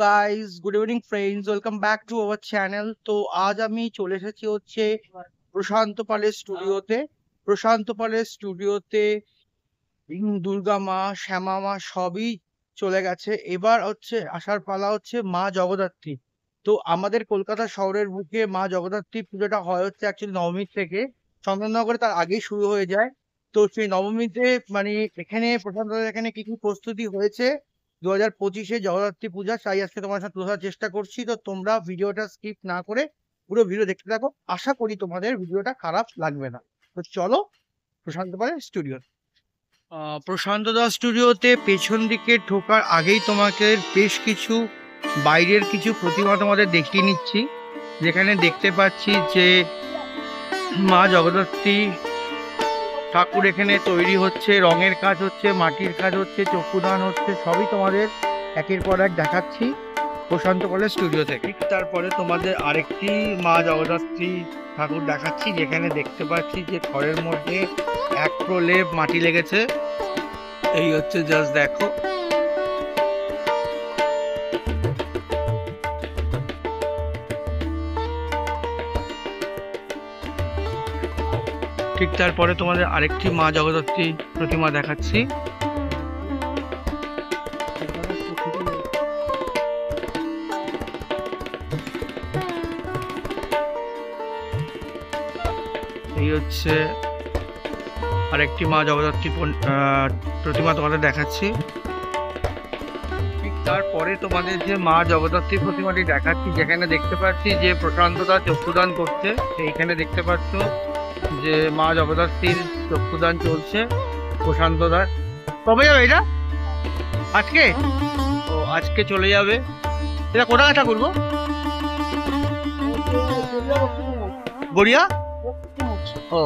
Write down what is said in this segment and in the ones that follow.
Guys, good evening friends, welcome back to our channel. তো আজ আমি চলে এসেছি হচ্ছে প্রশান্ত পালের স্টুডিওতে। প্রশান্ত পালের স্টুডিওতে দুর্গা মা, শ্যামা মা সবই চলে গেছে। এবার হচ্ছে আসার পালা হচ্ছে মা জগদ্ধাত্রী। তো আমাদের কলকাতা শহরের বুকে মা জগদ্ধাত্রী পুজোটা হয় হচ্ছে অ্যাকচুয়ালি নবমীর থেকে। চন্দননগরে তার আগেই শুরু হয়ে যায়। তো সেই নবমীতে মানে এখানে প্রশান্ত এখানে কি কি প্রস্তুতি হয়েছে 2025-এ জগদ্ধাত্রী পূজা, তাই আজকে তোমার সাথে তুলে ধরার চেষ্টা করছি। তো তোমরা ভিডিওটা স্কিপ না করে পুরো ভিডিও দেখতে থাকো। আশা করি তোমাদের ভিডিওটা খারাপ লাগবে না। তো চলো প্রশান্ত পালের স্টুডিও। প্রশান্ত দাস স্টুডিওতে পেছন দিকে ঢোকার আগেই তোমাকে বেশ কিছু বাইরের কিছু প্রতিমা তোমাদের দেখিয়ে নিচ্ছি, যেখানে দেখতে পাচ্ছি যে মা জগদ্ধাত্রী ঠাকুর এখানে তৈরি হচ্ছে, রঙের কাজ হচ্ছে, মাটির কাজ হচ্ছে, চক্ষুদান হচ্ছে, সবই তোমাদের একের পর এক দেখাচ্ছি প্রশান্ত পালের স্টুডিও থেকে। তারপরে তোমাদের আরেকটি মা জগদ্ধাত্রী ঠাকুর দেখাচ্ছি, যেখানে দেখতে পাচ্ছি যে ঘরের মধ্যে এক প্রলেপ মাটি লেগেছে। এই হচ্ছে, জাস্ট দেখো। ঠিক তারপরে তোমাদের আরেকটি মা জগদ্ধাত্রী প্রতিমা দেখাচ্ছি। এই হচ্ছে আরেকটি মা জগদ্ধাত্রী প্রতিমা তোমাদের দেখাচ্ছি। ঠিক তারপরে তোমাদের যে মা জগদ্ধাত্রী প্রতিমাটি দেখাচ্ছি, যেখানে দেখতে পাচ্ছি যে প্রশান্তদা চক্ষুদান করছে। এইখানে দেখতে পাচ্ছ যে মা জগদ্ধাত্রীর চক্ষুদান চলছে প্রশান্তদার। কবে যাবে এটা? আজকে? ও, আজকে চলে যাবে। এটা কোথায় ঠাকুর গো? গড়িয়া? ও,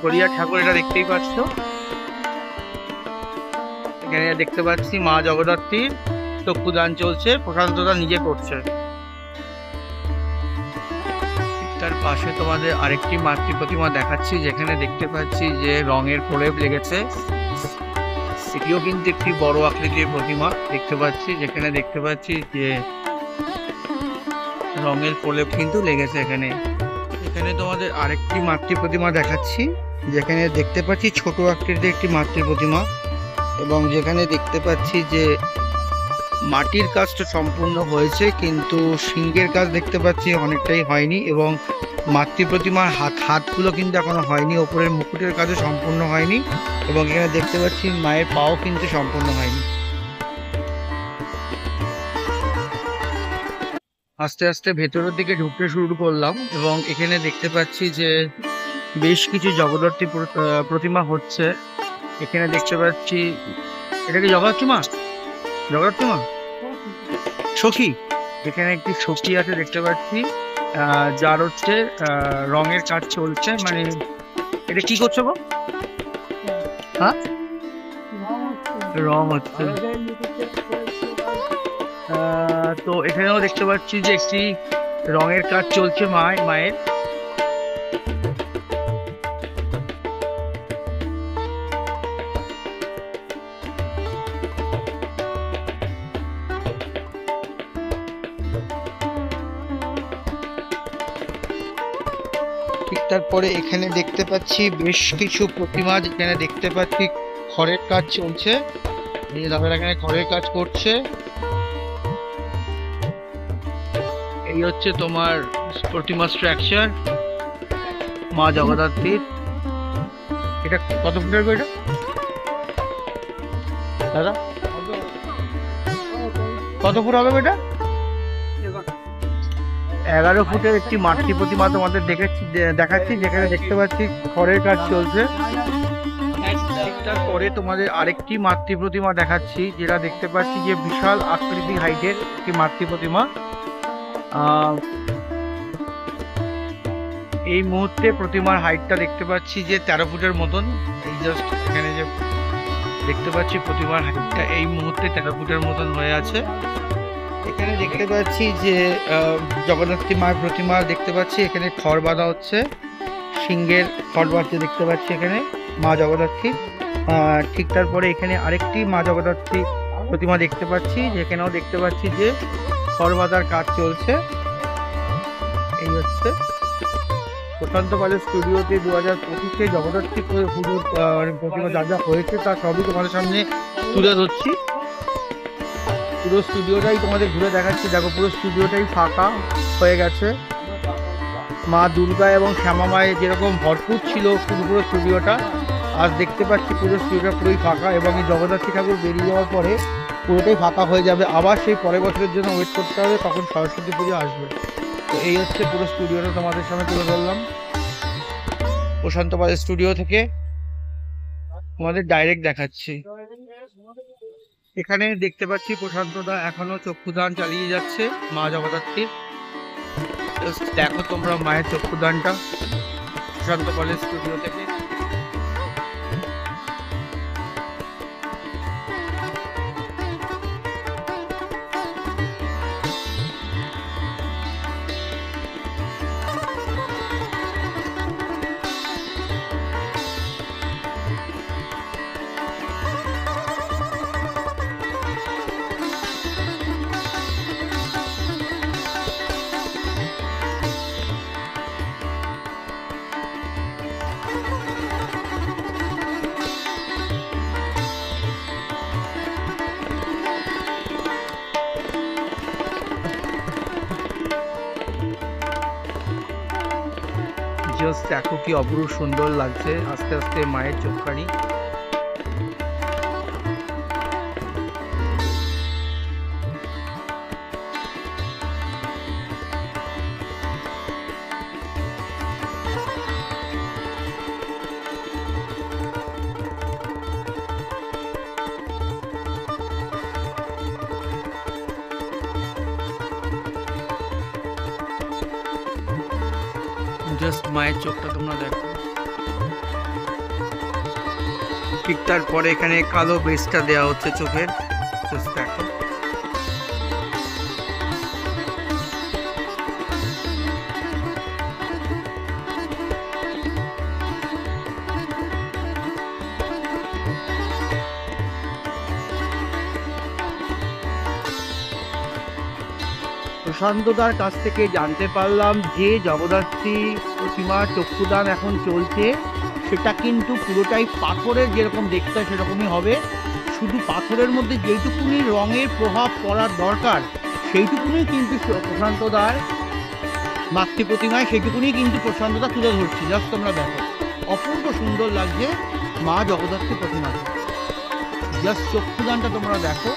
গড়িয়া ঠাকুর। এটা দেখতেই পাচ্ছ, এখানে দেখতে পাচ্ছি মা জগদ্ধাত্রীর চক্ষুদান চলছে, প্রশান্তদা নিজে করছে। তার পাশে তোমাদের আরেকটি মাতৃ প্রতিমা দেখাচ্ছি, যেখানে দেখতে পাচ্ছি যে রঙের প্রলেপ লেগেছে। এটিও কিন্তু একটি বড় আকৃতির প্রতিমা দেখতে পাচ্ছি, যেখানে দেখতে পাচ্ছি যে রঙের প্রলেপ কিন্তু লেগেছে এখানে। এখানে তোমাদের আরেকটি মাতৃ প্রতিমা দেখাচ্ছি, যেখানে দেখতে পাচ্ছি ছোট আকৃতির একটি মাতৃ প্রতিমা, এবং যেখানে দেখতে পাচ্ছি যে মাটির কাজটা সম্পূর্ণ হয়েছে, কিন্তু সিংহের কাজ দেখতে পাচ্ছি অনেকটাই হয়নি, এবং মাতৃ প্রতিমার হাতগুলো কিন্তু এখনো হয়নি, ওপরের মুকুটের কাজও সম্পূর্ণ হয়নি, এবং এখানে দেখতে পাচ্ছি মায়ের পাও কিন্তু সম্পূর্ণ হয়নি। আস্তে আস্তে ভেতরের দিকে ঢুকতে শুরু করলাম, এবং এখানে দেখতে পাচ্ছি যে বেশ কিছু জগদ্ধাত্রী প্রতিমা হচ্ছে। এখানে দেখতে পাচ্ছি, এটা কি জগদ্ধাত্রী মা? জগদ্ধাত্রী মা সখী। এখানে একটি সখী আছে দেখতে পাচ্ছি, যার হচ্ছে রঙের কাজ চলছে। মানে এটা কি করছো গো? হ্যাঁ, রং হচ্ছে। তো এখানেও দেখতে পাচ্ছি যে একটি রঙের কাজ চলছে মায়ের। ঠিক তারপরে এখানে দেখতে পাচ্ছি বেশ কিছু প্রতিমা, যেখানে দেখতে পাচ্ছি খড়ের কাজ চলছে। এই দাদারা এখানে খড়ের কাজ করছে। এই হচ্ছে তোমার প্রতিমা স্ট্রাকচার মা জগদ্ধাত্রীর। এটা কত ফুটের গো এটা দাদা? কত ফুট হবে এটা? 11 ফুটের একটি মাতৃ প্রতিমা তোমাদের দেখাচ্ছি, যেখানে দেখতে পাচ্ছি খড়ের কাজ চলছে। তারপরে তোমাদের আরেকটি মাতৃ প্রতিমা দেখাচ্ছি, যেটা দেখতে পাচ্ছি যে বিশাল আকৃতি হাইটের একটি মাতৃ প্রতিমা। এই মুহূর্তে প্রতিমার হাইটটা দেখতে পাচ্ছি যে 13 ফুটের মতন। এই জাস্ট এখানে যে দেখতে পাচ্ছি প্রতিমার হাইটটা এই মুহূর্তে 13 ফুটের মতন হয়ে আছে। এখানে দেখতে পাচ্ছি যে জগদ্ধাত্রী মায়ের প্রতিমা দেখতে পাচ্ছি, এখানে খড় বাঁধা হচ্ছে, সিংহের খড় বাঁধতে দেখতে পাচ্ছি এখানে মা জগদ্ধাত্রী। ঠিক তারপরে এখানে আরেকটি মা জগদ্ধাত্রী প্রতিমা দেখতে পাচ্ছি, যেখানেও দেখতে পাচ্ছি যে খড় বাঁধার কাজ চলছে। এই হচ্ছে প্রশান্ত পালের স্টুডিওতে 2025-এ জগদ্ধাত্রী পুজোর প্রতিমা যা যা হয়েছে তার সবই তোমাদের সামনে তুলে ধরছি। পুরো স্টুডিওটাই তোমাদের ঘুরে দেখাচ্ছি। দেখো পুরো স্টুডিওটাই ফাঁকা হয়ে গেছে। মা দুর্গা এবং শ্যামা মায়ের যেরকম ভরপুর ছিল পুরো স্টুডিওটা, আজ দেখতে পাচ্ছি পুরো স্টুডিওটা পুরোই ফাঁকা এবং এই জগদ্ধাত্রী ঠাকুর বেরিয়ে যাওয়ার পরে পুরোটাই ফাঁকা হয়ে যাবে। আবার সেই পরের বছরের জন্য ওয়েট করতে হবে, তখন সরস্বতী পুজো আসবে। তো এই হচ্ছে পুরো স্টুডিওটা তোমাদের সামনে তুলে ধরলাম প্রশান্ত পালের স্টুডিও থেকে, তোমাদের ডাইরেক্ট দেখাচ্ছি। এখানে দেখতে পাচ্ছি প্রশান্ত দা এখনো চক্ষুদান চালিয়ে যাচ্ছে মা জগদ্ধাত্রীর। দেখো তোমরা মায়ের চক্ষুদানটা প্রশান্ত পালের স্টুডিও থেকে। জাস্ট দেখো কি অপরূপ সুন্দর লাগছে আস্তে আস্তে মায়ের চোখখানি। জাস্ট মায়ের চোখটা তোমরা দেখো। ঠিক তারপরে এখানে কালো বেসটা দেওয়া হচ্ছে চোখের। জাস্ট দেখো প্রশান্তদার কাছ থেকে জানতে পারলাম যে জগদ্ধাত্রী প্রতিমার চক্ষুদান এখন চলছে, সেটা কিন্তু পুরোটাই পাথরের, যেরকম দেখতে সেরকমই হবে। শুধু পাথরের মধ্যে যেইটুকুনি রঙের প্রভাব পড়ার দরকার সেইটুকুনি কিন্তু প্রশান্তদার মাতৃ প্রতিমায় সেইটুকুনি কিন্তু প্রশান্তদা তুলে ধরছি। জাস্ট তোমরা দেখো অপূর্ব সুন্দর লাগছে মা জগদ্ধাত্রী প্রতিমাকে। জাস্ট চক্ষুদানটা তোমরা দেখো,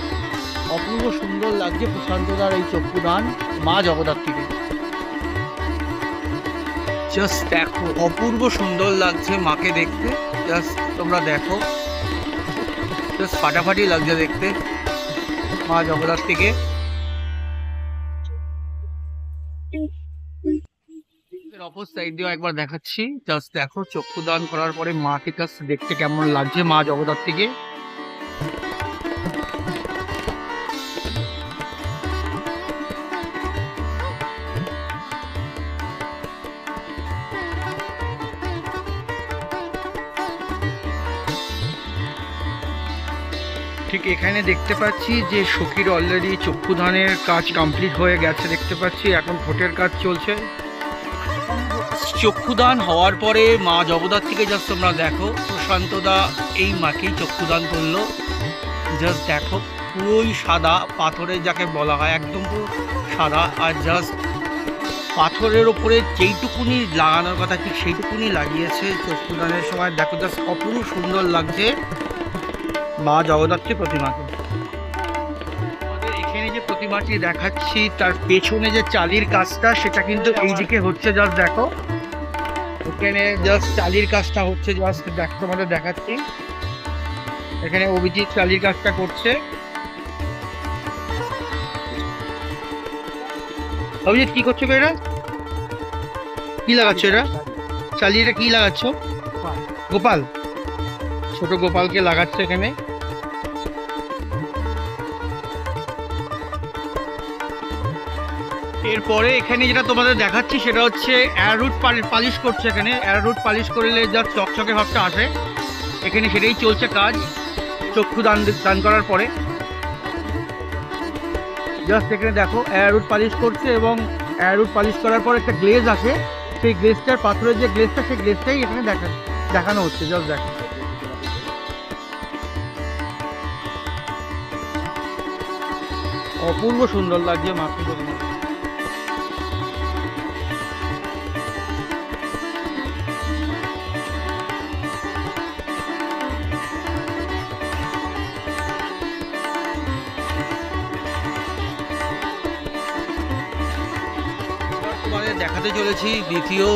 অপূর্ব সুন্দর লাগছে প্রশান্তদার এই চক্ষুদান মা জগদ্ধাত্রীকে। জাস্ট দেখো অপূর্ব সুন্দর লাগছে মাকে দেখতে। জাস্ট তোমরা দেখো, জাস্ট ফাটাফাটি লাগছে দেখতে মা জগদ্ধাত্রীকে। অপর সাইড দিয়েও একবার দেখাচ্ছি। জাস্ট দেখো চক্ষুদান করার পরে মাকে জাস্ট দেখতে কেমন লাগছে মা জগদ্ধাত্রীকে। ঠিক এখানে দেখতে পাচ্ছি যে সখীর অলরেডি চক্ষুদানের কাজ কমপ্লিট হয়ে গেছে দেখতে পাচ্ছি, এখন ভোটের কাজ চলছে। চক্ষুদান হওয়ার পরে মা জগদ্ধাত্রীকে জাস্ট তোমরা দেখো, প্রশান্তদা এই মাকেই চক্ষুদান করলো। জাস্ট দেখো পুরোই সাদা, পাথরের যাকে বলা হয় একদম পুরো সাদা। আর জাস্ট পাথরের ওপরে যেইটুকুনি লাগানোর কথা ঠিক সেইটুকুনি লাগিয়েছে চক্ষুদানের সময়। দেখো জাস্ট অপূর্ব সুন্দর লাগছে মা জগদ্ধাত্রী প্রতিমাকে। এখানে যে প্রতিমাটি দেখাচ্ছি তার পেছনে যে চালির কাজটা সেটা কিন্তু এইদিকে হচ্ছে। জাস্ট দেখো এখানে জাস্ট চালির কাজটা হচ্ছে। জাস্ট দেখো তোমাদের দেখাচ্ছি, এখানে অভিজিৎ চালির কাজটা করছে। অভিজিৎ কি করছো এরা? কি লাগাচ্ছ এরা? চালিয়ে কি লাগাচ্ছ? গোপাল, ছোট গোপালকে লাগাচ্ছে এখানে। এরপরে এখানে যেটা তোমাদের দেখাচ্ছি সেটা হচ্ছে অ্যারোরুট পালিশ করছে। এখানে অ্যারোরুট পালিশ করলে যা চকচকে ভাবটা আসে এখানে সেটাই চলছে কাজ চক্ষু দান করার পরে। জাস্ট এখানে দেখো অ্যারোড পালিশ করছে, এবং অ্যারোড পালিশ করার পর একটা গ্লেজ আছে, সেই গ্লেজটার পাথরের যে গ্লেজটা, সেই গ্লেজটাই এখানে দেখানো হচ্ছে। জাস্ট দেখো, অপূর্ব সুন্দর লাগছে মাতৃ প্রতিমা। দেখাতে চলেছি দ্বিতীয়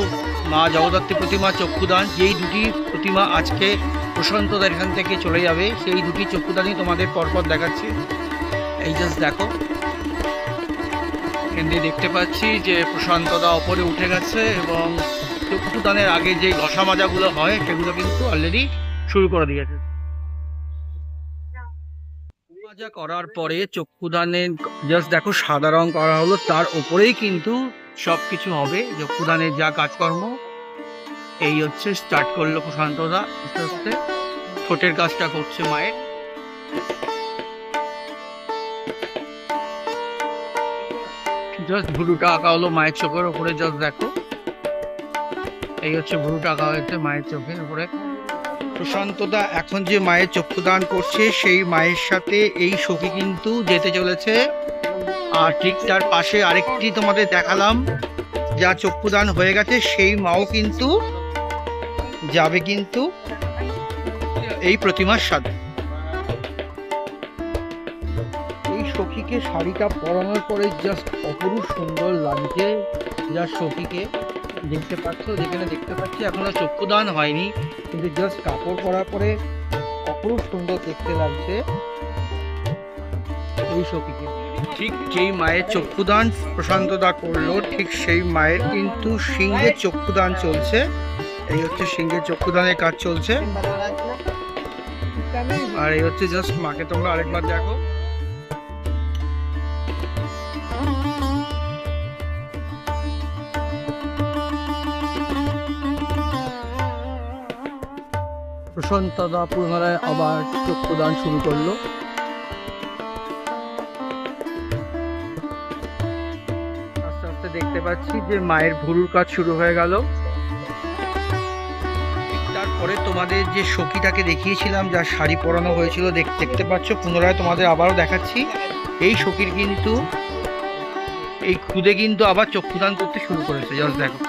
মা জগদ্ধাত্রী প্রতিমা চক্ষুদান। যেই দুটি প্রতিমা আজকে প্রশান্তদার এখান থেকে চলে যাবে, সেই দুটি চক্ষুদানই তোমাদের পরপর দেখাচ্ছি। এই জাস্ট দেখো, এখানে দেখতে পাচ্ছি যে প্রশান্তদা ওপরে উঠে গেছে, এবং চক্ষুদানের আগে যে ঘষা মাজাগুলো হয় সেগুলো কিন্তু অলরেডি শুরু করে দিয়েছে। মাজা করার পরে চক্ষুদানের জাস্ট দেখো সাদা রং করা হলো, তার উপরেই কিন্তু সবকিছু হবে। চক্ষুদানের যা কাজকর্ম এই হচ্ছে স্টার্ট করলো প্রশান্তদা আস্তে আস্তে। ঠোঁটের কাজটা করছে মায়ের। জাস্ট ভুরুটা আঁকা হলো মায়ের চোখের উপরে। জাস্ট দেখো, এই হচ্ছে ভুরুটা আঁকা হয়েছে মায়ের চোখের উপরে। প্রশান্তদা এখন যে মায়ের চক্ষুদান করছে, সেই মায়ের সাথে এই সখী কিন্তু যেতে চলেছে। আর ঠিক তার পাশে আরেকটি তোমাদের দেখালাম, যা চক্ষুদান হয়ে গেছে, সেই মাও কিন্তু যাবে কিন্তু এই প্রতিমার সাথে। এই সখীকে শাড়িটা পরানোর পরে জাস্ট অপরূপ সুন্দর লাগছে। যা সখীকে দেখতে পাচ্ছ, যেখানে দেখতে পাচ্ছি এখনো চক্ষুদান হয়নি, কিন্তু জাস্ট কাপড় পরার পরে অপরূপ সুন্দর দেখতে লাগছে এই সখীকে। ঠিক যেই মায়ের চক্ষুদান প্রশান্তদা করলো, ঠিক সেই মায়ের কিন্তু সিংহের চক্ষুদান চলছে। এই হচ্ছে সিংহের চক্ষুদানের কাজ চলছে। আর এই হচ্ছে জাস্ট মাকে তোমরা আরেকবার দেখো। প্রশান্তদা পুনরায় আবার চক্ষুদান শুরু করলো। আস্তে আস্তে দেখতে পাচ্ছি যে মায়ের ভুরুর কাজ শুরু হয়ে গেল। তারপরে তোমাদের যে সখীটাকে দেখিয়েছিলাম, যার শাড়ি পরানো হয়েছিল, দেখতে পাচ্ছ পুনরায় তোমাদের আবারও দেখাচ্ছি। এই সখীর কিন্তু এই খুদে কিন্তু আবার চক্ষুদান করতে শুরু করেছে। জাস্ট দেখো,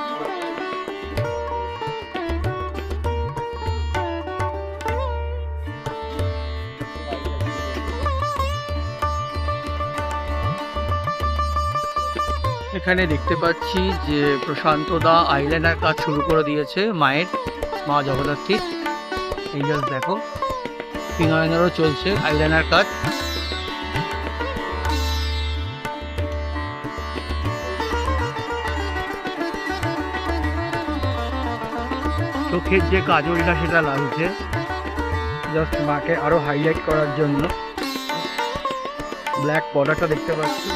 এখানে দেখতে পাচ্ছি যে প্রশান্তদা আইলাইনার কাজ শুরু করে দিয়েছে মায়ের, মা জগদ্ধাত্রীর। এই জাস্ট দেখো, ফিঙ্গার চলছে আইলাইনার কাজ। চোখের যে কাজলটা সেটা লাগছে জাস্ট মাকে আরো হাইলাইট করার জন্য। ব্ল্যাক বর্ডারটা দেখতে পাচ্ছি।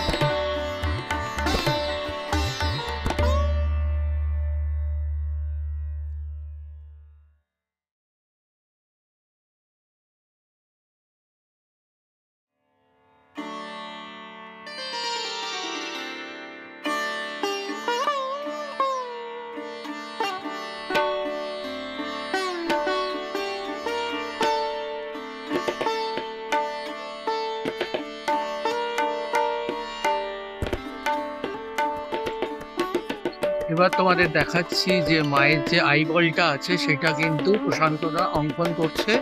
এবার তোমাদের দেখাচ্ছি যে মায়ের যে আইবলটা আছে সেটা কিন্তু প্রশান্তদা অঙ্কন করছে।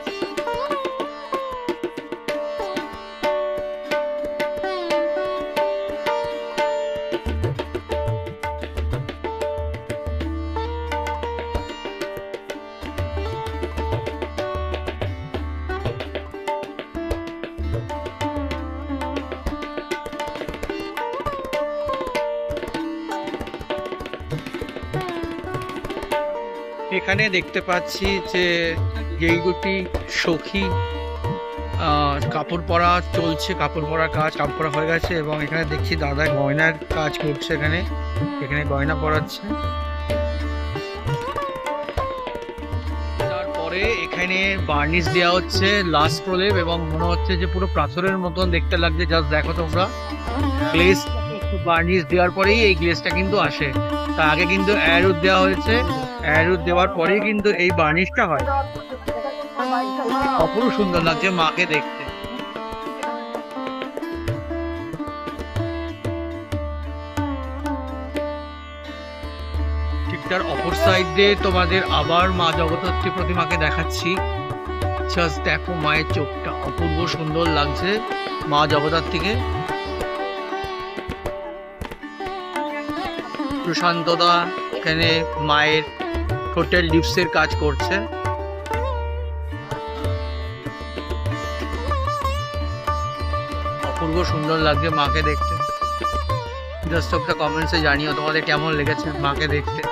এখানে দেখতে পাচ্ছি যে যেই দুটি সখী কাপড় পরা চলছে, কাপড় পরার কাজ, কাপড় পরা হয়ে গেছে, এবং এখানে দেখছি দাদা গয়নার কাজ করছে। এখানে গয়না পরাচ্ছে। তারপরে এখানে বার্নিশ দেওয়া হচ্ছে লাস্ট প্রলেপ, এবং মনে হচ্ছে যে পুরো পাথরের মতন দেখতে লাগছে। জাস্ট দেখো তোমরা, গ্লেজ বার্নিশ দেওয়ার পরেই এই গ্লেজটা কিন্তু আসে। তার আগে কিন্তু অ্যারোড দেওয়া হয়েছে, অ্যারোড দেওয়ার পরেই কিন্তু এই বার্নিশটা হয়। অপূর্ব সুন্দর লাগছে মাকে দেখতে। ঠিক তার অপর সাইডে তোমাদের আবার মা জগদ্ধাত্রী প্রতিমাকে দেখাচ্ছি। জাস্ট দেখো মায়ের চোখটা অপূর্ব সুন্দর লাগছে মা জগদ্ধাত্রীকে। প্রশান্তদা এখানে মায়ের হোটেল লিপসের কাজ করছে। অপূর্ব সুন্দর লাগছে মাকে দেখতে। জাস্ট একটা কমেন্টসে জানিও তোমাদের কেমন লেগেছে মাকে দেখতে।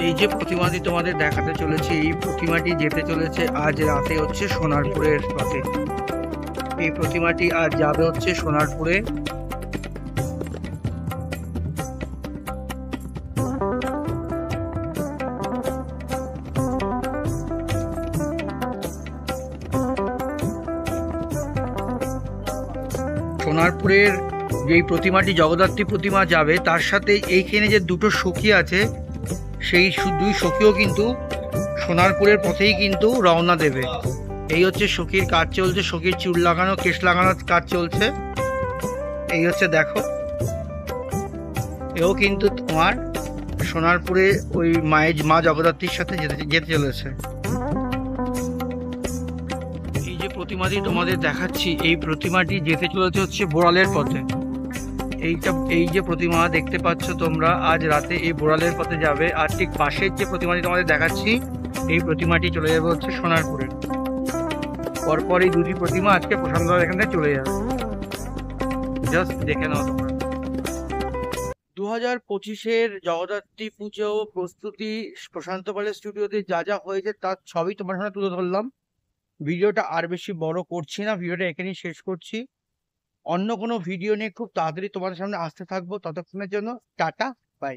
এই যে প্রতিমাটি তোমাদের দেখাতে চলেছে, এই প্রতিমাটি যেতে চলেছে আজ রাতে হচ্ছে সোনারপুরের পথে। এই প্রতিমাটি আজ যাবে হচ্ছে সোনারপুরে। সোনারপুরের যেই প্রতিমাটি জগদ্ধাত্রী প্রতিমা যাবে, তার সাথে এইখানে যে দুটো সখী আছে, সেই দুই সখীও কিন্তু সোনারপুরের পথেই কিন্তু রওনা দেবে। এই হচ্ছে সখীর কাজ চলছে, সখীর চুল লাগানো, কেশ লাগানোর কাজ চলছে। এই হচ্ছে দেখো, এও কিন্তু তোমার সোনারপুরে ওই মা জগদ্ধাত্রীর সাথে যেতে চলেছে। এই যে প্রতিমাটি তোমাদের দেখাচ্ছি, এই প্রতিমাটি যেতে চলেছে হচ্ছে বোড়ালের পথে। এই যে প্রতিমা দেখতে পাচ্ছ তোমরা, আজ রাতে এই বোড়ালের পথে যাবে। আর ঠিক পাশের যে প্রতিমাটি তোমাদের দেখাচ্ছি, এই প্রতিমাটি চলে যাবে হচ্ছে সোনারপুরে। পরপর এই দুটি প্রতিমা আজকে প্রশান্তপালের এখান থেকে চলে যাবে। জাস্ট দেখে নাও তোমরা। 2025-এর জগদ্ধাত্রী পুজো প্রস্তুতি প্রশান্তপালের স্টুডিওতে যা যা হয়েছে তার সবই তোমার সামনে তুলে ধরলাম। ভিডিওটা আর বেশি বড় করছি না, ভিডিওটা এখানেই শেষ করছি। অন্য কোনো ভিডিও নিয়ে খুব তাড়াতাড়ি তোমাদের সামনে আসতে থাকবো। ততক্ষণের জন্য টাটা, বাই।